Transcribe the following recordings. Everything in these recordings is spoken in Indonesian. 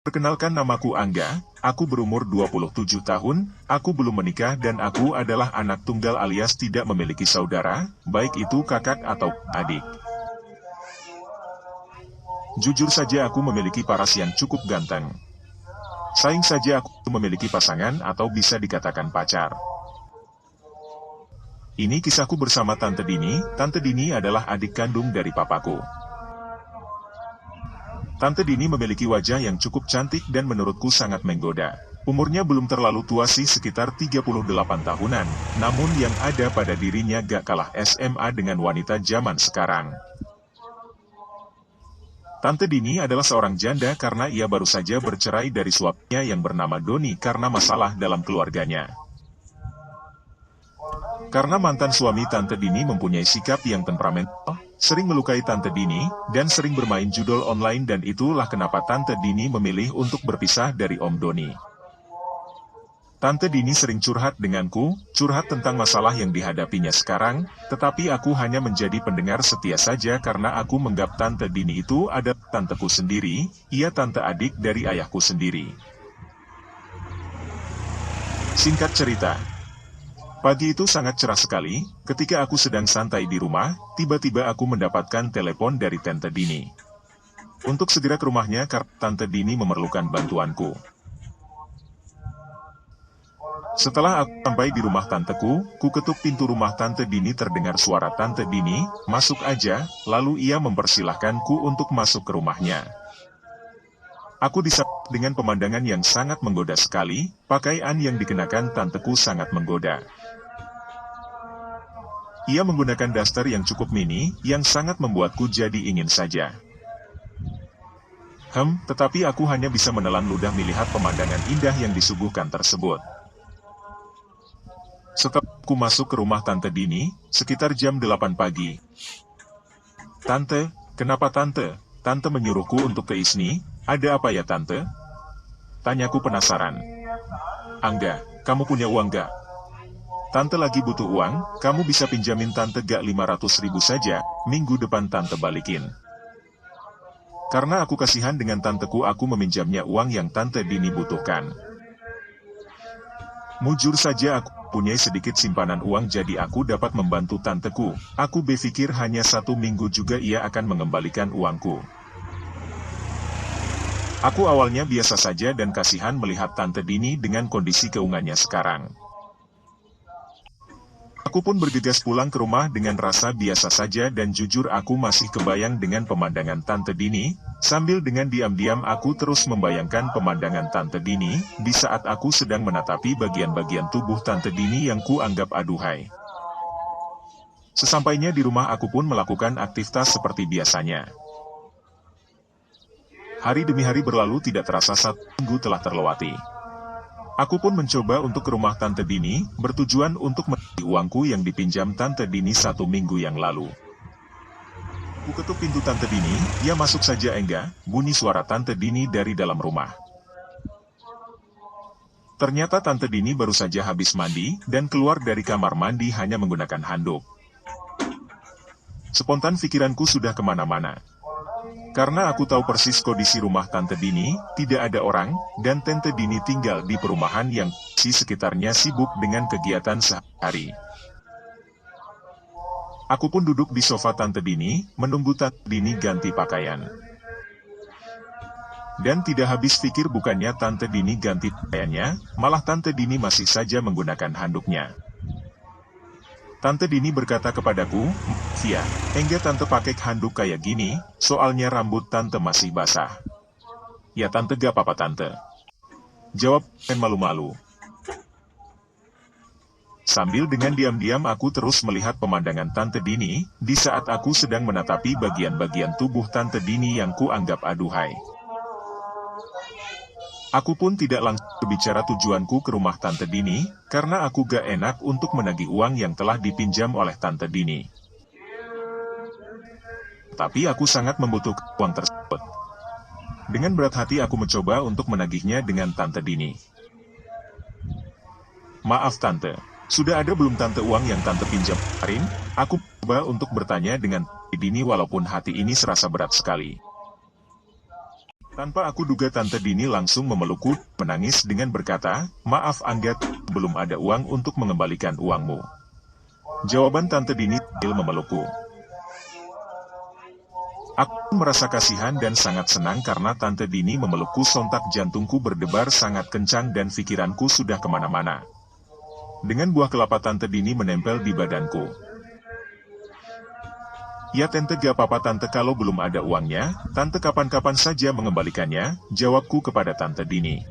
Perkenalkan, namaku Angga, aku berumur 27 tahun, aku belum menikah dan aku adalah anak tunggal alias tidak memiliki saudara, baik itu kakak atau adik. Jujur saja aku memiliki paras yang cukup ganteng. Sayang saja aku memiliki pasangan atau bisa dikatakan pacar. Ini kisahku bersama Tante Dini. Tante Dini adalah adik kandung dari papaku. Tante Dini memiliki wajah yang cukup cantik dan menurutku sangat menggoda. Umurnya belum terlalu tua sih, sekitar 38 tahunan, namun yang ada pada dirinya gak kalah SMA dengan wanita zaman sekarang. Tante Dini adalah seorang janda karena ia baru saja bercerai dari suaminya yang bernama Doni karena masalah dalam keluarganya. Karena mantan suami Tante Dini mempunyai sikap yang temperamental, sering melukai Tante Dini, dan sering bermain judol online, dan itulah kenapa Tante Dini memilih untuk berpisah dari Om Doni. Tante Dini sering curhat denganku, curhat tentang masalah yang dihadapinya sekarang, tetapi aku hanya menjadi pendengar setia saja karena aku menganggap Tante Dini itu adalah tanteku sendiri, ia tante adik dari ayahku sendiri. Singkat cerita, pagi itu sangat cerah sekali, ketika aku sedang santai di rumah, tiba-tiba aku mendapatkan telepon dari Tante Dini. Untuk segera ke rumahnya karena Tante Dini memerlukan bantuanku. Setelah aku sampai di rumah tanteku, ku ketuk pintu rumah Tante Dini, terdengar suara Tante Dini, "Masuk aja," lalu ia mempersilahkanku untuk masuk ke rumahnya. Aku disambut dengan pemandangan yang sangat menggoda sekali, pakaian yang dikenakan tanteku sangat menggoda. Ia menggunakan daster yang cukup mini, yang sangat membuatku jadi ingin saja. Tetapi aku hanya bisa menelan ludah melihat pemandangan indah yang disuguhkan tersebut. Setelah aku masuk ke rumah Tante Dini, sekitar jam 8 pagi. "Tante, kenapa Tante? Tante menyuruhku untuk ke sini, ada apa ya Tante?" tanyaku penasaran. "Angga, kamu punya uang gak? Tante lagi butuh uang, kamu bisa pinjamin Tante gak 500.000 saja, minggu depan Tante balikin." Karena aku kasihan dengan tanteku, aku meminjamnya uang yang Tante Dini butuhkan. Mujur saja aku punya sedikit simpanan uang, jadi aku dapat membantu tanteku. Aku berpikir hanya 1 minggu juga ia akan mengembalikan uangku. Aku awalnya biasa saja dan kasihan melihat Tante Dini dengan kondisi keuangannya sekarang. Aku pun bergegas pulang ke rumah dengan rasa biasa saja, dan jujur aku masih kebayang dengan pemandangan Tante Dini, sambil dengan diam-diam aku terus membayangkan pemandangan Tante Dini, di saat aku sedang menatapi bagian-bagian tubuh Tante Dini yang kuanggap aduhai. Sesampainya di rumah aku pun melakukan aktivitas seperti biasanya. Hari demi hari berlalu, tidak terasa 1 minggu telah terlewati. Aku pun mencoba untuk ke rumah Tante Dini, bertujuan untuk menagih uangku yang dipinjam Tante Dini 1 minggu yang lalu. Ku ketuk pintu Tante Dini, "Ya masuk saja Engga," bunyi suara Tante Dini dari dalam rumah. Ternyata Tante Dini baru saja habis mandi, dan keluar dari kamar mandi hanya menggunakan handuk. Spontan pikiranku sudah kemana-mana. Karena aku tahu persis kondisi rumah Tante Dini, tidak ada orang, dan Tante Dini tinggal di perumahan yang di sekitarnya sibuk dengan kegiatan sehari-hari. Aku pun duduk di sofa Tante Dini, menunggu Tante Dini ganti pakaian. Dan tidak habis pikir, bukannya Tante Dini ganti pakaiannya, malah Tante Dini masih saja menggunakan handuknya. Tante Dini berkata kepadaku, "Via, Engga Tante pakai handuk kayak gini, soalnya rambut Tante masih basah." "Ya Tante, gak apa-apa Tante," jawab dengan malu-malu. Sambil dengan diam-diam aku terus melihat pemandangan Tante Dini, di saat aku sedang menatapi bagian-bagian tubuh Tante Dini yang kuanggap aduhai. Aku pun tidak langsung berbicara tujuanku ke rumah Tante Dini, karena aku gak enak untuk menagih uang yang telah dipinjam oleh Tante Dini. Tapi aku sangat membutuhkan uang tersebut. Dengan berat hati aku mencoba untuk menagihnya dengan Tante Dini. "Maaf Tante, sudah ada belum Tante uang yang Tante pinjam kemarin?" Aku coba untuk bertanya dengan Tante Dini walaupun hati ini serasa berat sekali. Tanpa aku duga Tante Dini langsung memelukku, menangis dengan berkata, "Maaf Angga, belum ada uang untuk mengembalikan uangmu." Jawaban Tante Dini sambil memelukku. Aku merasa kasihan dan sangat senang karena Tante Dini memelukku, sontak jantungku berdebar sangat kencang dan pikiranku sudah kemana-mana. Dengan buah kelapa Tante Dini menempel di badanku. "Ya Tante, gak apa-apa Tante, kalau belum ada uangnya, Tante kapan-kapan saja mengembalikannya," jawabku kepada Tante Dini.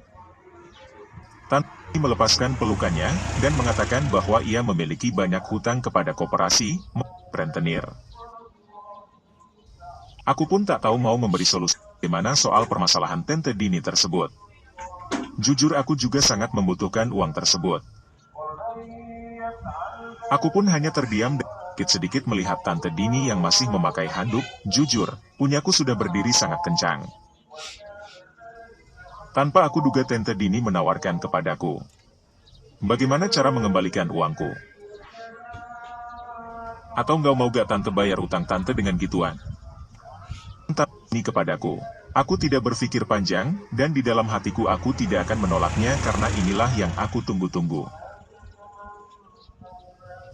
Tante Dini melepaskan pelukannya, dan mengatakan bahwa ia memiliki banyak hutang kepada koperasi, rentenir. Aku pun tak tahu mau memberi solusi bagaimana soal permasalahan Tante Dini tersebut. Jujur aku juga sangat membutuhkan uang tersebut. Aku pun hanya terdiam dan sedikit-sedikit melihat Tante Dini yang masih memakai handuk. Jujur, punyaku sudah berdiri sangat kencang. Tanpa aku duga Tante Dini menawarkan kepadaku, "Bagaimana cara mengembalikan uangku? Atau nggak mau gak Tante bayar utang Tante dengan gituan?" Tante Dini kepadaku. Aku tidak berpikir panjang, dan di dalam hatiku aku tidak akan menolaknya karena inilah yang aku tunggu-tunggu.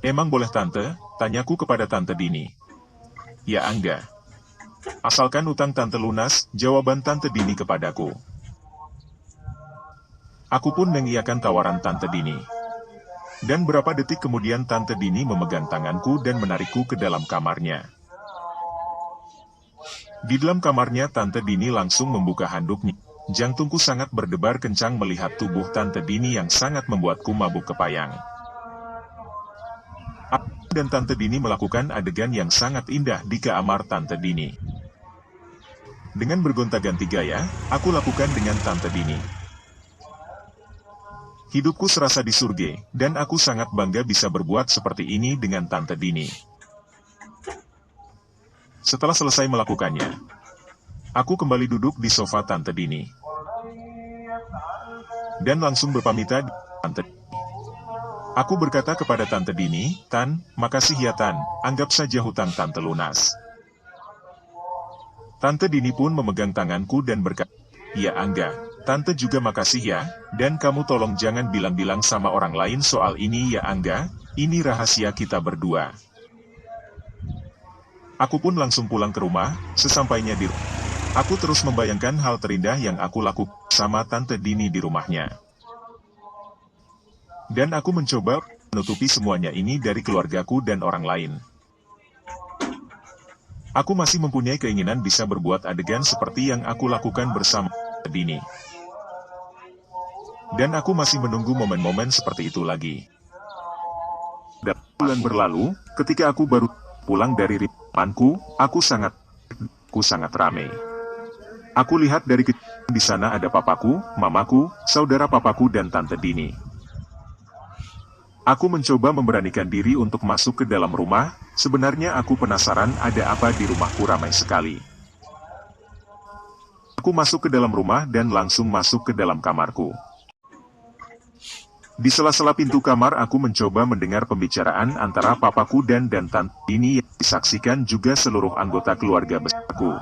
"Emang boleh Tante?" tanyaku kepada Tante Dini. "Ya Angga. Asalkan utang Tante lunas," jawaban Tante Dini kepadaku. Aku pun mengiyakan tawaran Tante Dini. Dan berapa detik kemudian Tante Dini memegang tanganku dan menarikku ke dalam kamarnya. Di dalam kamarnya Tante Dini langsung membuka handuknya. Jantungku sangat berdebar kencang melihat tubuh Tante Dini yang sangat membuatku mabuk kepayang. Aku dan Tante Dini melakukan adegan yang sangat indah di kamar Tante Dini. Dengan bergonta-ganti gaya, aku lakukan dengan Tante Dini. Hidupku serasa di surga, dan aku sangat bangga bisa berbuat seperti ini dengan Tante Dini. Setelah selesai melakukannya, aku kembali duduk di sofa Tante Dini. Dan langsung berpamitan dengan Tante Dini. Aku berkata kepada Tante Dini, "Tan, makasih ya Tan, anggap saja hutang Tante lunas." Tante Dini pun memegang tanganku dan berkata, "Ya Angga, Tante juga makasih ya, dan kamu tolong jangan bilang-bilang sama orang lain soal ini ya Angga, ini rahasia kita berdua." Aku pun langsung pulang ke rumah. Sesampainya di rumah, aku terus membayangkan hal terindah yang aku lakukan sama Tante Dini di rumahnya. Dan aku mencoba menutupi semuanya ini dari keluargaku dan orang lain. Aku masih mempunyai keinginan bisa berbuat adegan seperti yang aku lakukan bersama Tante Dini. Dan aku masih menunggu momen-momen seperti itu lagi. Dan bulan berlalu, ketika aku baru pulang dari temanku, aku sangat ramai. Aku lihat dari kejauhan di sana ada papaku, mamaku, saudara papaku dan Tante Dini. Aku mencoba memberanikan diri untuk masuk ke dalam rumah. Sebenarnya aku penasaran ada apa di rumahku ramai sekali. Aku masuk ke dalam rumah dan langsung masuk ke dalam kamarku. Di sela-sela pintu kamar aku mencoba mendengar pembicaraan antara papaku dan Tante Dini yang disaksikan juga seluruh anggota keluarga besarku.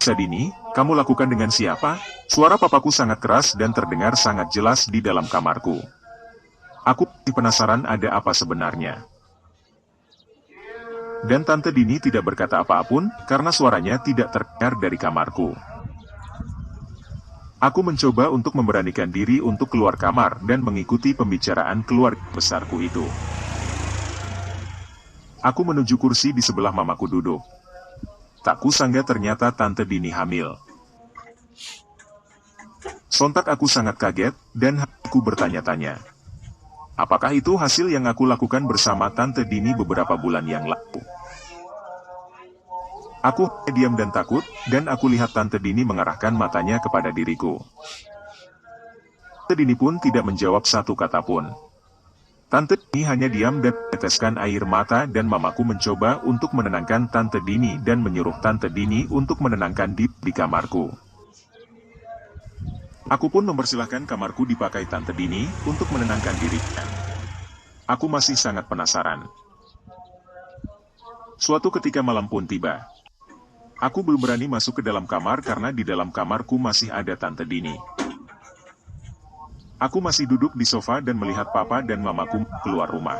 "Dini, kamu lakukan dengan siapa?" Suara papaku sangat keras dan terdengar sangat jelas di dalam kamarku. Aku penasaran ada apa sebenarnya. Dan Tante Dini tidak berkata apapun, karena suaranya tidak terdengar dari kamarku. Aku mencoba untuk memberanikan diri untuk keluar kamar dan mengikuti pembicaraan keluarga besarku itu. Aku menuju kursi di sebelah mamaku duduk. Tak kusangka ternyata Tante Dini hamil. Sontak aku sangat kaget, dan hatiku bertanya-tanya. Apakah itu hasil yang aku lakukan bersama Tante Dini beberapa bulan yang lalu? Aku diam dan takut, dan aku lihat Tante Dini mengarahkan matanya kepada diriku. Tante Dini pun tidak menjawab satu kata pun. Tante Dini hanya diam dan meneteskan air mata, dan mamaku mencoba untuk menenangkan Tante Dini dan menyuruh Tante Dini untuk menenangkan diri di kamarku. Aku pun mempersilahkan kamarku dipakai Tante Dini untuk menenangkan dirinya. Aku masih sangat penasaran. Suatu ketika malam pun tiba. Aku belum berani masuk ke dalam kamar karena di dalam kamarku masih ada Tante Dini. Aku masih duduk di sofa dan melihat papa dan mamaku keluar rumah.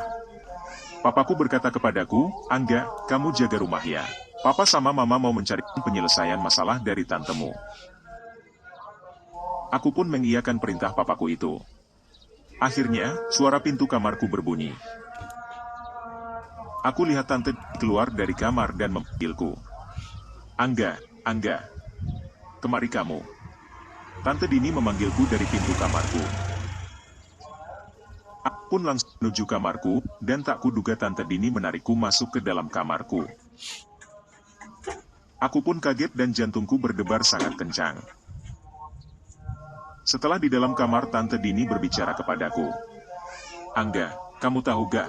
Papaku berkata kepadaku, "Angga, kamu jaga rumah ya. Papa sama mama mau mencari penyelesaian masalah dari tantemu." Aku pun mengiyakan perintah papaku itu. Akhirnya, suara pintu kamarku berbunyi. Aku lihat Tante keluar dari kamar dan memanggilku. "Angga, Angga, kemari kamu." Tante Dini memanggilku dari pintu kamarku. Aku pun langsung menuju kamarku, dan tak kuduga Tante Dini menarikku masuk ke dalam kamarku. Aku pun kaget dan jantungku berdebar sangat kencang. Setelah di dalam kamar, Tante Dini berbicara kepadaku. "Angga, kamu tahu gak?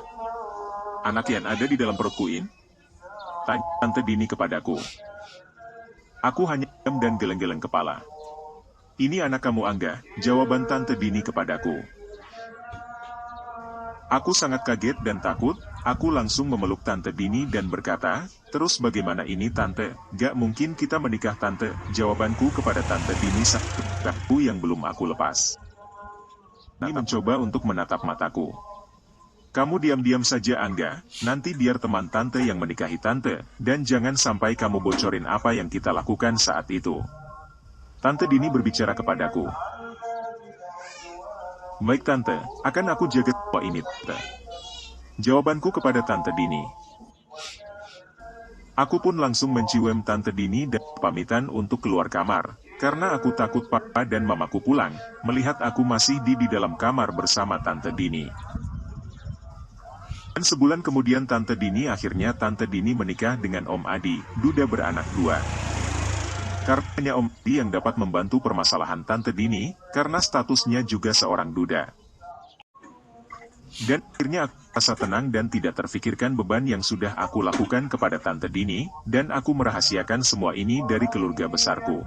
Anak yang ada di dalam perutku ini?" Tanya Tante Dini kepadaku. Aku hanya diam dan geleng-geleng kepala. "Ini anak kamu Angga," jawaban Tante Dini kepadaku. Aku sangat kaget dan takut, aku langsung memeluk Tante Dini dan berkata, "Terus bagaimana ini Tante? Gak mungkin kita menikah Tante," jawabanku kepada Tante Dini saat aku yang belum aku lepas. Dini mencoba untuk menatap mataku. "Kamu diam-diam saja Angga, nanti biar teman Tante yang menikahi Tante, dan jangan sampai kamu bocorin apa yang kita lakukan saat itu." Tante Dini berbicara kepadaku. "Baik Tante, akan aku jaga semua ini Tante." Jawabanku kepada Tante Dini. Aku pun langsung mencium Tante Dini dan pamitan untuk keluar kamar, karena aku takut papa dan mamaku pulang, melihat aku masih di dalam kamar bersama Tante Dini. Dan sebulan kemudian Tante Dini menikah dengan Om Adi, duda beranak 2. Karena hanya Om Adi yang dapat membantu permasalahan Tante Dini, karena statusnya juga seorang duda. Dan akhirnya aku merasa tenang dan tidak terfikirkan beban yang sudah aku lakukan kepada Tante Dini, dan aku merahasiakan semua ini dari keluarga besarku.